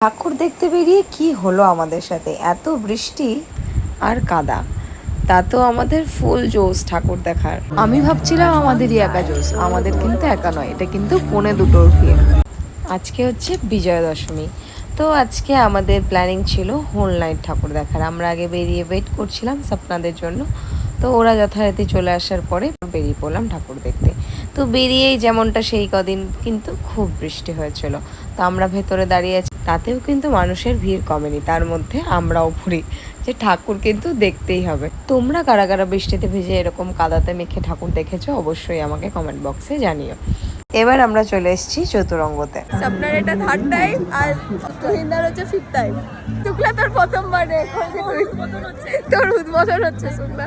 ঠাকুর দেখতে বেরিয়ে কি হলো আমাদের সাথে, এত বৃষ্টি আর কাদা, তা তো আমাদের ফুল জোশ ঠাকুর দেখার। আমি ভাবছিলাম আমাদেরই একা জোশ, আমাদের কিন্তু একা নয়, এটা কিন্তু 1:45 ভিড়। আজকে হচ্ছে বিজয়া দশমী, তো আজকে আমাদের প্ল্যানিং ছিল হোল নাইট ঠাকুর দেখার। আমরা আগে বেরিয়ে ওয়েট করছিলাম স্বপ্নাদের জন্য, তো ওরা যথারীতি চলে আসার পরে বেরিয়ে পড়লাম ঠাকুর দেখতে। তো বেরিয়েই যেমনটা সেই কদিন কিন্তু খুব বৃষ্টি হয়েছিল, তো আমরা ভেতরে দাঁড়িয়ে আছি, তাতেও কিন্তু মানুষের ভিড় কমেনি। তার মধ্যে আমরাও পড়ি যে ঠাকুর কিন্তু দেখতেই হবে। তোমরা কারা কারা বৃষ্টিতে ভিজে এরকম কাদাতে মেখে ঠাকুর দেখেছো অবশ্যই আমাকে কমেন্ট বক্সে জানিও। এবার আমরা চলে এসেছি চতুরঙ্গতে। আপনার এটা থার্ড টাইম আর তুহিনদার হচ্ছে ফিফথ টাইম। শুক্লা তোর প্রথমবার তোর উদ্বোধন হচ্ছে শুক্লা।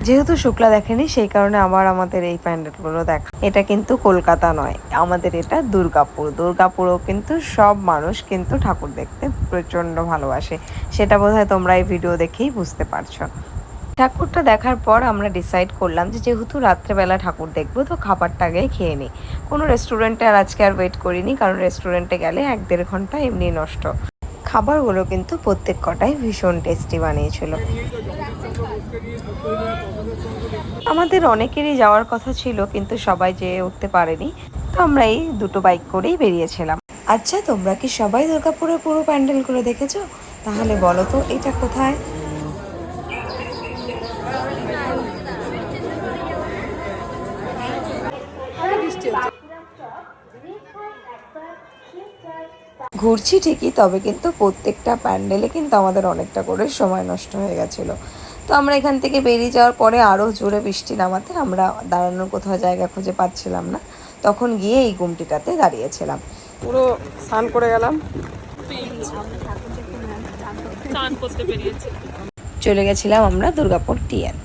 যেহেতু শুক্লা দেখেনি সেই কারণে আমাদের এই প্যান্ডেলগুলো দেখা। এটা কিন্তু কলকাতা নয়, আমাদের এটা দুর্গাপুর। দুর্গাপুরেও কিন্তু সব মানুষ কিন্তু ঠাকুর দেখতে প্রচণ্ড ভালোবাসে, সেটা বোধহয় তোমরা এই ভিডিও দেখেই বুঝতে পারছো। ঠাকুরটা দেখার পর আমরা ডিসাইড করলাম যে যেহেতু রাত্রেবেলা ঠাকুর দেখবো তো খাবারটা আগে খেয়ে নিই। কোনো রেস্টুরেন্টে আজকে আর ওয়েট করিনি, কারণ রেস্টুরেন্টে গেলে 1-1.5 ঘন্টা এমনি নষ্ট। খাবারগুলো কিন্তু প্রত্যেক কটাই ভীষণ টেস্টি বানিয়েছিল। আমাদের অনেকেরই যাওয়ার কথা ছিল কিন্তু সবাই যেয়ে উঠতে পারেনি, তো আমরা এই 2টো বাইক করেই বেরিয়েছিলাম। আচ্ছা, তোমরা কি সবাই দুর্গাপুরের পুরো প্যান্ডেলগুলো দেখেছো? তাহলে বলো তো এটা কোথায়? ঘুরছি ঠিকই, তবে কিন্তু প্রত্যেকটা প্যান্ডেলে কিন্তু আমাদের অনেকটা করে সময় নষ্ট হয়ে গেছিলো। তো আমরা এখান থেকে বেরিয়ে যাওয়ার পরে আরও জোরে বৃষ্টি নামাতে আমরা দাঁড়ানোর কোথাও জায়গা খুঁজে পাচ্ছিলাম না, তখন গিয়ে এই গুমটিটাতে দাঁড়িয়েছিলাম। পুরো স্নান করে গেলাম, চলে গেছিলাম আমরা দুর্গাপুর টিএন।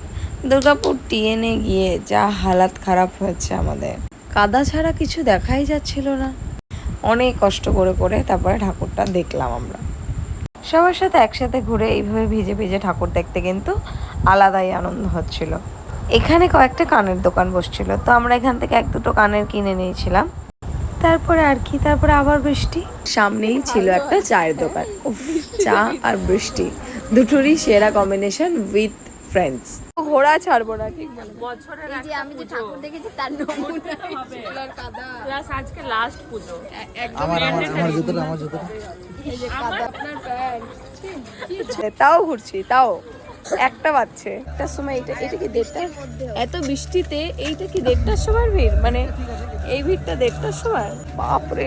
দুর্গাপুর টিএনে গিয়ে যা হালাত খারাপ হয়েছে আমাদের, কাদা ছাড়া কিছু দেখাই যাচ্ছিল না। অনেক কষ্ট করে করে তারপরে ঠাকুরটা দেখলাম আমরা সবার সাথে একসাথে ঘুরে। এইভাবে ভিজে ভিজে ঠাকুর দেখতে কিন্তু আলাদাই আনন্দ হচ্ছিল। এখানে কয়েকটা কানের দোকান বসছিল, তো আমরা এখান থেকে 1-2টো কানের কিনে নিয়েছিলাম। তারপরে আর কি, তারপরে আবার বৃষ্টি। সামনেই ছিল একটা চায়ের দোকান। উফ, চা আর বৃষ্টি দুটোরই সেরা কম্বিনেশন উইথ ফ্রেন্ডস। ঘোড়া ছাড়বো না, ঠিক বছরের এই যে আমি যে ঠাকুর দেখেছি তার নমুনা কাদা প্লাস আজকে লাস্ট পুজো। আমার জুতোটা এই যে কাদা আপনার প্যান্ট। তাও ঘুরছি, তাও একটা বাজছে, একটার সময়। এটা কি 1:30? এত বৃষ্টিতে এইটা কি 1:30টার সময় ভিড়? মানে এই ভিড়টা 1:30টার সময়? বাপরে।